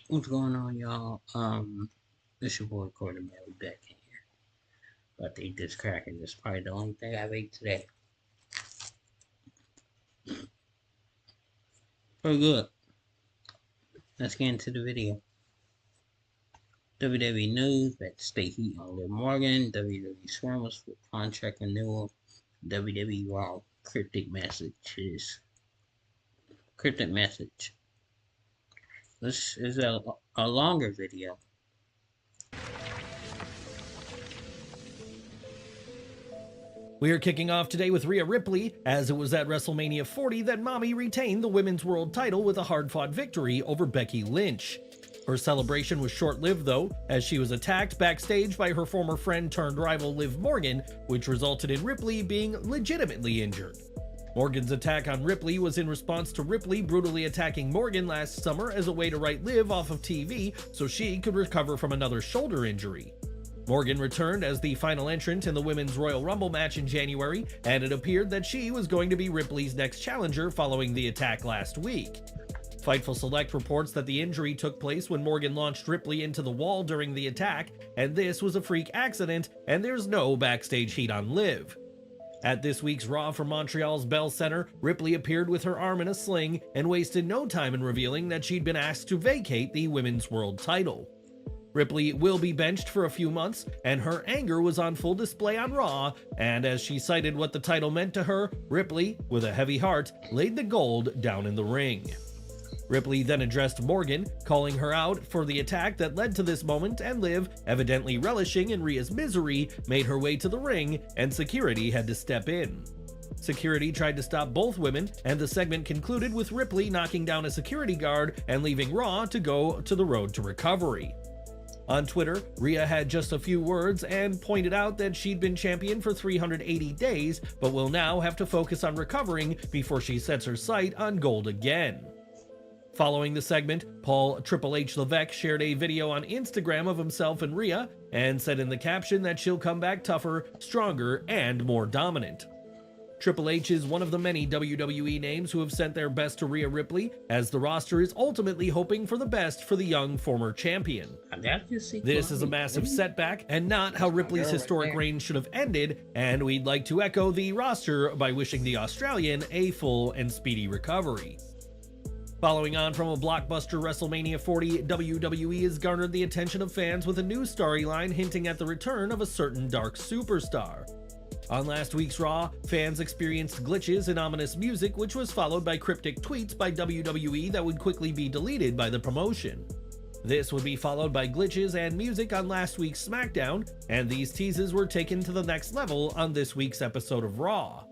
What's going on, y'all? It's your boy Courtney Melly back in here. About to eat this cracker. This is probably the only thing I've ate today. Pretty good. Let's get into the video. WWE news: Backstage heat on Liv Morgan. WWE Scrambles for contract renewal. WWE Raw cryptic messages. Cryptic message. This is a longer video. We are kicking off today with Rhea Ripley, as it was at WrestleMania 40 that Mommy retained the Women's World title with a hard-fought victory over Becky Lynch. Her celebration was short-lived though, as she was attacked backstage by her former friend turned rival Liv Morgan, which resulted in Ripley being legitimately injured. Morgan's attack on Ripley was in response to Ripley brutally attacking Morgan last summer as a way to write Liv off of TV so she could recover from another shoulder injury. Morgan returned as the final entrant in the Women's Royal Rumble match in January, and it appeared that she was going to be Ripley's next challenger following the attack last week. Fightful Select reports that the injury took place when Morgan launched Ripley into the wall during the attack, and this was a freak accident, and there's no backstage heat on Liv. At this week's Raw from Montreal's Bell Center, Ripley appeared with her arm in a sling and wasted no time in revealing that she'd been asked to vacate the Women's World title. Ripley will be benched for a few months, and her anger was on full display on Raw, and as she cited what the title meant to her, Ripley, with a heavy heart, laid the gold down in the ring. Ripley then addressed Morgan, calling her out for the attack that led to this moment, and Liv, evidently relishing in Rhea's misery, made her way to the ring, and security had to step in. Security tried to stop both women, and the segment concluded with Ripley knocking down a security guard and leaving Raw to go to the road to recovery. On Twitter, Rhea had just a few words and pointed out that she'd been champion for 380 days, but will now have to focus on recovering before she sets her sight on gold again. Following the segment, Paul Triple H Levesque shared a video on Instagram of himself and Rhea, and said in the caption that she'll come back tougher, stronger, and more dominant. Triple H is one of the many WWE names who have sent their best to Rhea Ripley, as the roster is ultimately hoping for the best for the young former champion. This is a massive setback, and not how Ripley's historic reign should have ended, and we'd like to echo the roster by wishing the Australian a full and speedy recovery. Following on from a blockbuster WrestleMania 40, WWE has garnered the attention of fans with a new storyline hinting at the return of a certain dark superstar. On last week's Raw, fans experienced glitches and ominous music, which was followed by cryptic tweets by WWE that would quickly be deleted by the promotion. This would be followed by glitches and music on last week's SmackDown, and these teases were taken to the next level on this week's episode of Raw.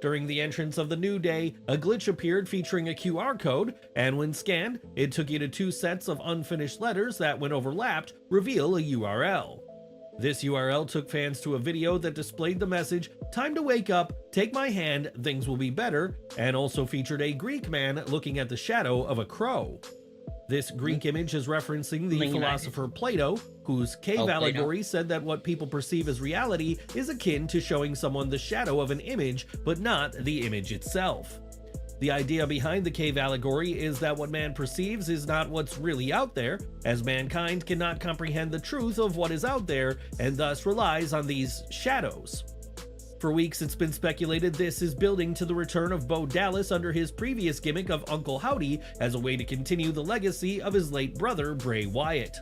During the entrance of the New Day, a glitch appeared featuring a QR code, and when scanned, it took you to two sets of unfinished letters that, when overlapped, reveal a URL. This URL took fans to a video that displayed the message, "Time to wake up, take my hand, things will be better," and also featured a Greek man looking at the shadow of a crow. This Greek image is referencing the philosopher Plato, whose cave allegory said that what people perceive as reality is akin to showing someone the shadow of an image, but not the image itself. The idea behind the cave allegory is that what man perceives is not what's really out there, as mankind cannot comprehend the truth of what is out there, and thus relies on these shadows. For weeks it's been speculated this is building to the return of Bo Dallas under his previous gimmick of Uncle Howdy as a way to continue the legacy of his late brother Bray Wyatt.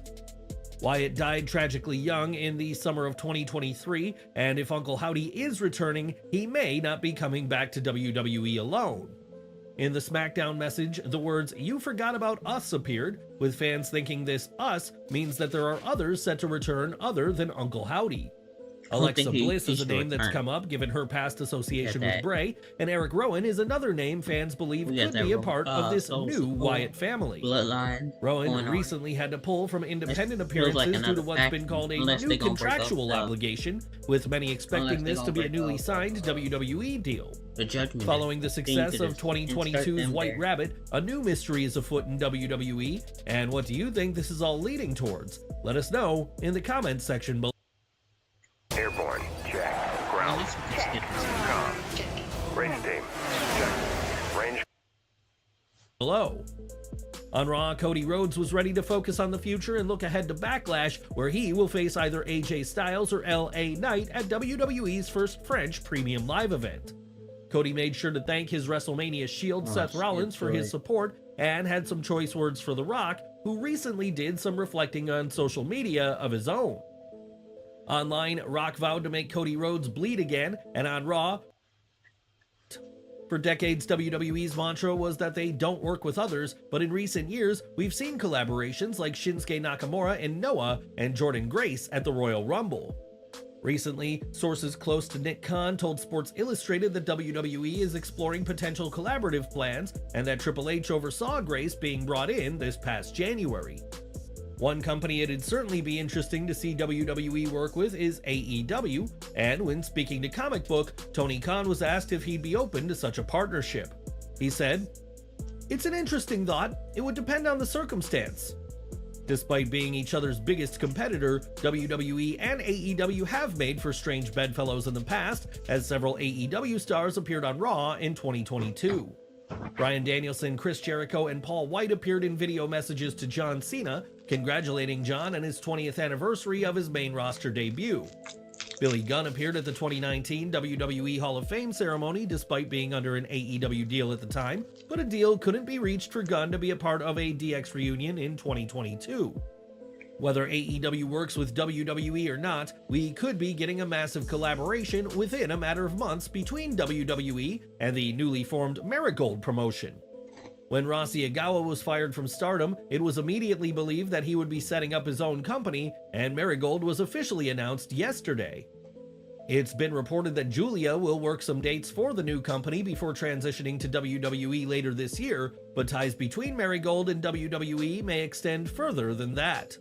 Wyatt died tragically young in the summer of 2023, and if Uncle Howdy is returning, he may not be coming back to WWE alone. In the SmackDown message, the words "You forgot about us" appeared, with fans thinking this "us" means that there are others set to return other than Uncle Howdy. Alexa Bliss is a name that's come up given her past association with Bray, and Eric Rowan is another name fans believe could be a part of this new Wyatt family. Rowan recently had to pull from independent appearances due to what's been called a new contractual obligation, with many expecting this to be a newly signed WWE deal. Following the success of 2022's White Rabbit, a new mystery is afoot in WWE, and what do you think this is all leading towards? Let us know in the comments section below. Airborne, check. Ground, check. Com, range team, check. Range below. On Raw, Cody Rhodes was ready to focus on the future and look ahead to Backlash, where he will face either AJ Styles or LA Knight at WWE's first French premium live event. Cody made sure to thank his WrestleMania Shield Seth Rollins for his support and had some choice words for The Rock, who recently did some reflecting on social media of his own. Online, Rock vowed to make Cody Rhodes bleed again, and on Raw, for decades, WWE's mantra was that they don't work with others, but in recent years, we've seen collaborations like Shinsuke Nakamura and Noah and Jordynne Grace at the Royal Rumble. Recently, sources close to Nick Khan told Sports Illustrated that WWE is exploring potential collaborative plans and that Triple H oversaw Grace being brought in this past January. One company it'd certainly be interesting to see WWE work with is AEW, and when speaking to Comic Book, Tony Khan was asked if he'd be open to such a partnership. He said, "It's an interesting thought. It would depend on the circumstance." Despite being each other's biggest competitor, WWE and AEW have made for strange bedfellows in the past, as several AEW stars appeared on Raw in 2022. Bryan Danielson, Chris Jericho, and Paul White appeared in video messages to John Cena, congratulating John on his 20th anniversary of his main roster debut. Billy Gunn appeared at the 2019 WWE Hall of Fame ceremony despite being under an AEW deal at the time, but a deal couldn't be reached for Gunn to be a part of a DX reunion in 2022. Whether AEW works with WWE or not, we could be getting a massive collaboration within a matter of months between WWE and the newly formed Marigold promotion. When Rossy Ogawa was fired from Stardom, it was immediately believed that he would be setting up his own company, and Marigold was officially announced yesterday. It's been reported that Julia will work some dates for the new company before transitioning to WWE later this year, but ties between Marigold and WWE may extend further than that.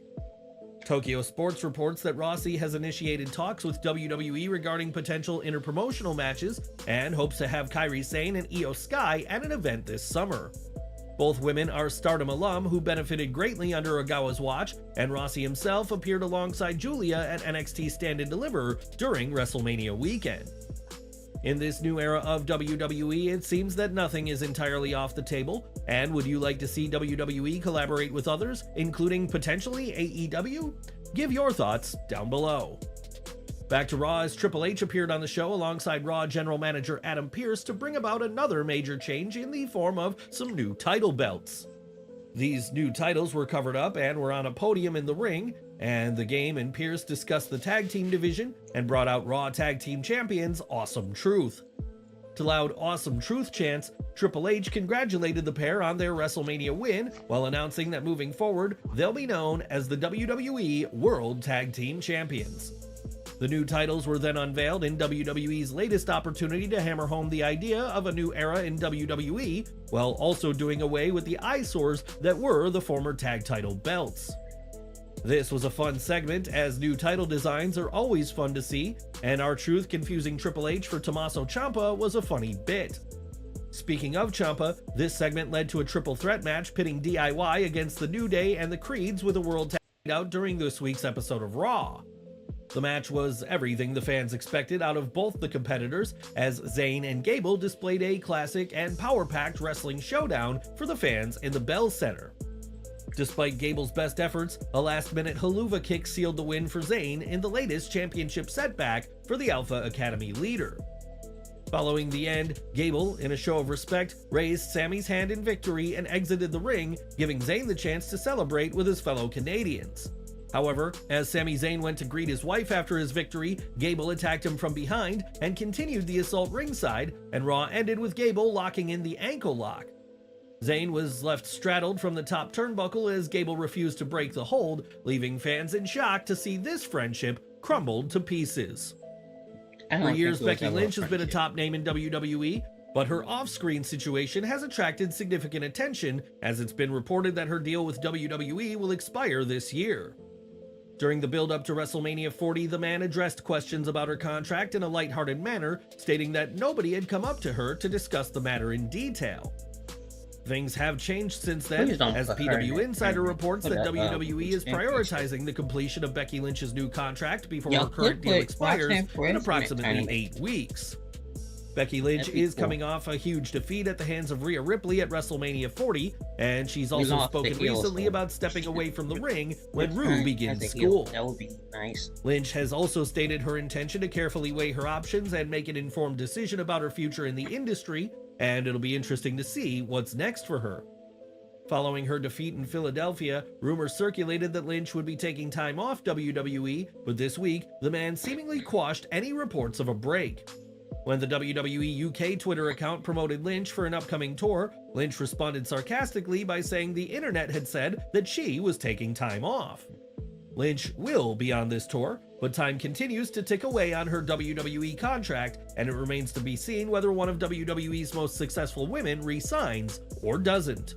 Tokyo Sports reports that Rossy has initiated talks with WWE regarding potential interpromotional matches and hopes to have Kairi Sane and Io Sky at an event this summer. Both women are Stardom alum who benefited greatly under Ogawa's watch, and Rossy himself appeared alongside Julia at NXT Stand and Deliver during WrestleMania weekend. In this new era of WWE, it seems that nothing is entirely off the table, and would you like to see WWE collaborate with others, including potentially AEW? Give your thoughts down below. Back to Raw as Triple H appeared on the show alongside Raw General Manager Adam Pearce to bring about another major change in the form of some new title belts. These new titles were covered up and were on a podium in the ring, and the Game and Pearce discussed the tag team division and brought out Raw Tag Team Champions Awesome Truth. To loud Awesome Truth chants, Triple H congratulated the pair on their WrestleMania win while announcing that moving forward, they'll be known as the WWE World Tag Team Champions. The new titles were then unveiled in WWE's latest opportunity to hammer home the idea of a new era in WWE, while also doing away with the eyesores that were the former tag title belts. This was a fun segment, as new title designs are always fun to see, and R-Truth confusing Triple H for Tommaso Ciampa was a funny bit. Speaking of Ciampa, this segment led to a triple threat match pitting DIY against the New Day and the Creeds with a world tag out during this week's episode of Raw. The match was everything the fans expected out of both the competitors, as Zayn and Gable displayed a classic and power-packed wrestling showdown for the fans in the Bell Center. Despite Gable's best efforts, a last-minute haluva kick sealed the win for Zayn in the latest championship setback for the Alpha Academy leader. Following the end, Gable, in a show of respect, raised Sammy's hand in victory and exited the ring, giving Zayn the chance to celebrate with his fellow Canadians. However, as Sami Zayn went to greet his wife after his victory, Gable attacked him from behind and continued the assault ringside, and Raw ended with Gable locking in the ankle lock. Zayn was left straddled from the top turnbuckle as Gable refused to break the hold, leaving fans in shock to see this friendship crumbled to pieces. For years, Becky Lynch has been a top name in WWE, but her off-screen situation has attracted significant attention, as it's been reported that her deal with WWE will expire this year. During the build-up to WrestleMania 40, the man addressed questions about her contract in a lighthearted manner, stating that nobody had come up to her to discuss the matter in detail. Things have changed since then, as PW Insider reports that WWE is prioritizing the completion of Becky Lynch's new contract before her current deal expires in approximately 8 weeks. Becky Lynch is coming off a huge defeat at the hands of Rhea Ripley at WrestleMania 40, and she's also spoken recently about stepping away from the ring when Rue begins school. That would be nice. Lynch has also stated her intention to carefully weigh her options and make an informed decision about her future in the industry, and it'll be interesting to see what's next for her. Following her defeat in Philadelphia, rumors circulated that Lynch would be taking time off WWE, but this week, the man seemingly quashed any reports of a break. When the WWE UK Twitter account promoted Lynch for an upcoming tour, Lynch responded sarcastically by saying the internet had said that she was taking time off. Lynch will be on this tour, but time continues to tick away on her WWE contract, and it remains to be seen whether one of WWE's most successful women re-signs or doesn't.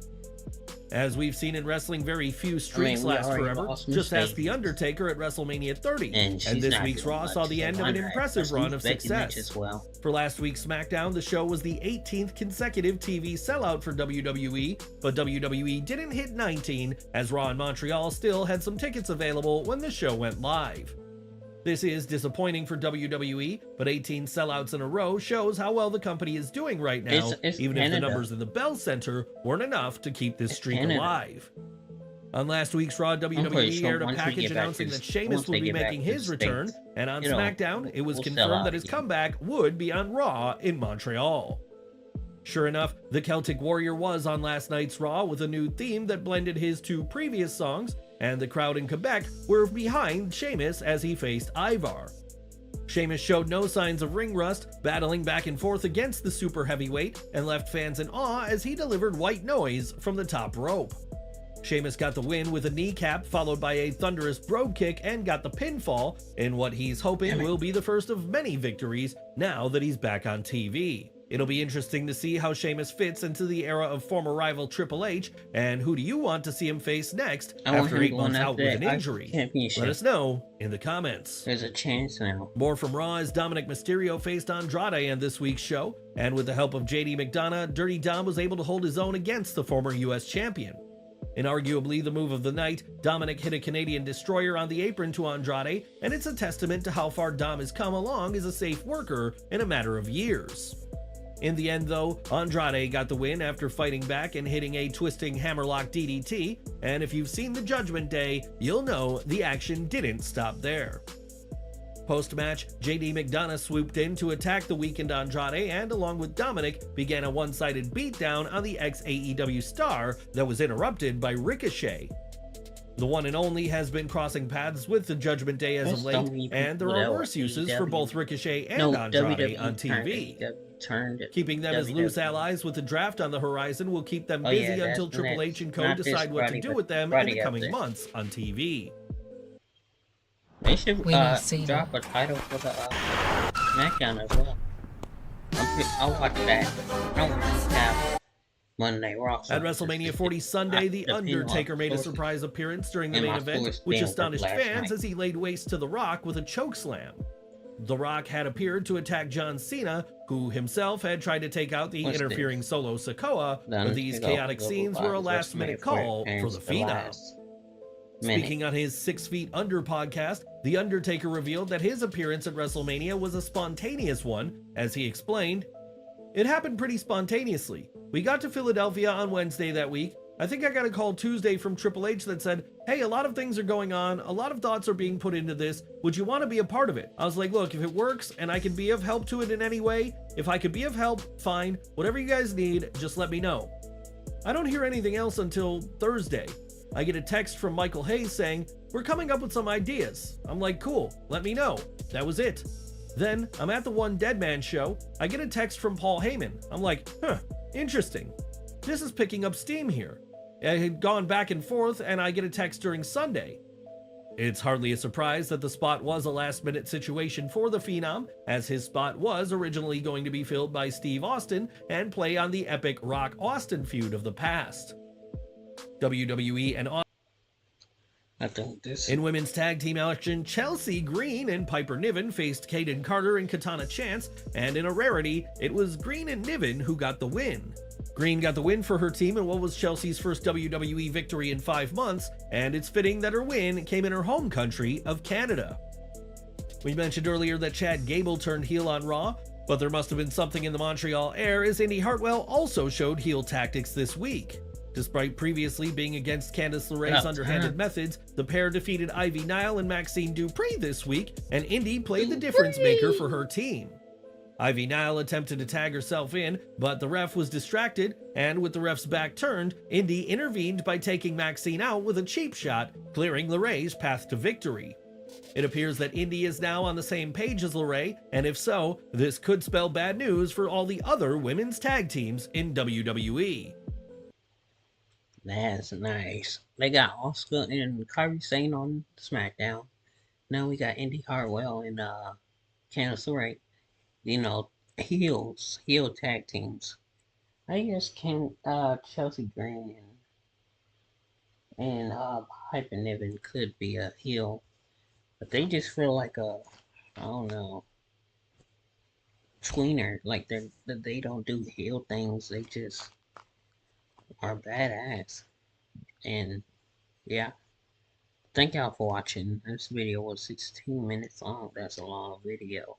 As we've seen in wrestling, very few streaks last forever. Just ask The Undertaker at WrestleMania 30. And this week's Raw saw the end of an impressive run of success. For last week's SmackDown, the show was the 18th consecutive TV sellout for WWE, but WWE didn't hit 19, as Raw in Montreal still had some tickets available when the show went live. This is disappointing for WWE, but 18 sellouts in a row shows how well the company is doing right now, even if the numbers in the Bell Center weren't enough to keep this streak alive. On last week's Raw, WWE aired a package announcing that Sheamus would be making his return, and on SmackDown, it was confirmed that his comeback would be on Raw in Montreal. Sure enough, the Celtic Warrior was on last night's Raw with a new theme that blended his two previous songs, and the crowd in Quebec were behind Sheamus as he faced Ivar. Sheamus showed no signs of ring rust, battling back and forth against the super heavyweight, and left fans in awe as he delivered white noise from the top rope. Sheamus got the win with a kneecap followed by a thunderous brogue kick and got the pinfall in what he's hoping will be the first of many victories now that he's back on TV. It'll be interesting to see how Sheamus fits into the era of former rival Triple H, and who do you want to see him face next after 8 months out with an injury? Let us know in the comments. There's a chance now. More from Raw as Dominic Mysterio faced Andrade in this week's show, and with the help of JD McDonough, Dirty Dom was able to hold his own against the former US champion. In arguably the move of the night, Dominic hit a Canadian destroyer on the apron to Andrade, and it's a testament to how far Dom has come along as a safe worker in a matter of years. In the end, though, Andrade got the win after fighting back and hitting a twisting hammerlock DDT, and if you've seen the Judgment Day, you'll know the action didn't stop there. Post-match, JD McDonough swooped in to attack the weakened Andrade and, along with Dominic, began a one-sided beatdown on the ex-AEW star that was interrupted by Ricochet. The one and only has been crossing paths with the Judgment Day as of late, and there are worse uses for both Ricochet and Andrade on TV. Keeping them as loose allies with the draft on the horizon will keep them busy until Triple H and Co. decide what to do with them in the coming months on TV. They should drop a title for the SmackDown as well. I'll watch that. I don't have Monday Raw. At WrestleMania 40 Sunday, The Undertaker made a surprise appearance during the main event, which astonished fans as he laid waste to The Rock with a chokeslam. The Rock had appeared to attack John Cena, who himself had tried to take out the interfering Solo Sikoa, but these chaotic scenes were a last-minute call for the Phenom. Speaking on his 6 Feet Under podcast, The Undertaker revealed that his appearance at WrestleMania was a spontaneous one, as he explained, "It happened pretty spontaneously. We got to Philadelphia on Wednesday that week. I think I got a call Tuesday from Triple H that said, 'Hey, a lot of things are going on, a lot of thoughts are being put into this, would you want to be a part of it?' I was like, look, if it works and I can be of help to it in any way, if I could be of help, fine, whatever you guys need, just let me know." I don't hear anything else until Thursday. I get a text from Michael Hayes saying, "We're coming up with some ideas." I'm like, cool, let me know. That was it. Then, I'm at the One Dead Man show, I get a text from Paul Heyman. I'm like, interesting. This is picking up steam here. I had gone back and forth, and I get a text during Sunday. It's hardly a surprise that the spot was a last-minute situation for the Phenom, as his spot was originally going to be filled by Steve Austin and play on the epic Rock-Austin feud of the past. WWE and in women's tag team action, Chelsea Green and Piper Niven faced Kaden Carter and Katana Chance, and in a rarity, it was Green and Niven who got the win. Green got the win for her team in what was Chelsea's first WWE victory in 5 months, and it's fitting that her win came in her home country of Canada. We mentioned earlier that Chad Gable turned heel on Raw. But there must have been something in the Montreal air, as Indy Hartwell also showed heel tactics this week. Despite previously being against Candice LeRae's underhanded methods, the pair defeated Ivy Nile and Maxine Dupree this week, and Indy played the difference maker for her team. Ivy Nile attempted to tag herself in, but the ref was distracted, and with the ref's back turned, Indy intervened by taking Maxine out with a cheap shot, clearing LeRae's path to victory. It appears that Indy is now on the same page as LeRae, and if so, this could spell bad news for all the other women's tag teams in WWE. That's nice. They got Oscar and Kairi Sane on SmackDown. Now we got Indy Hartwell and Candice LeRae. You know, heel tag teams. I guess Chelsea Green and Piper Niven could be a heel, but they just feel like I don't know, tweener. Like they don't do heel things. They just are badass. And yeah, thank y'all for watching. This video was 16 minutes long. That's a long video.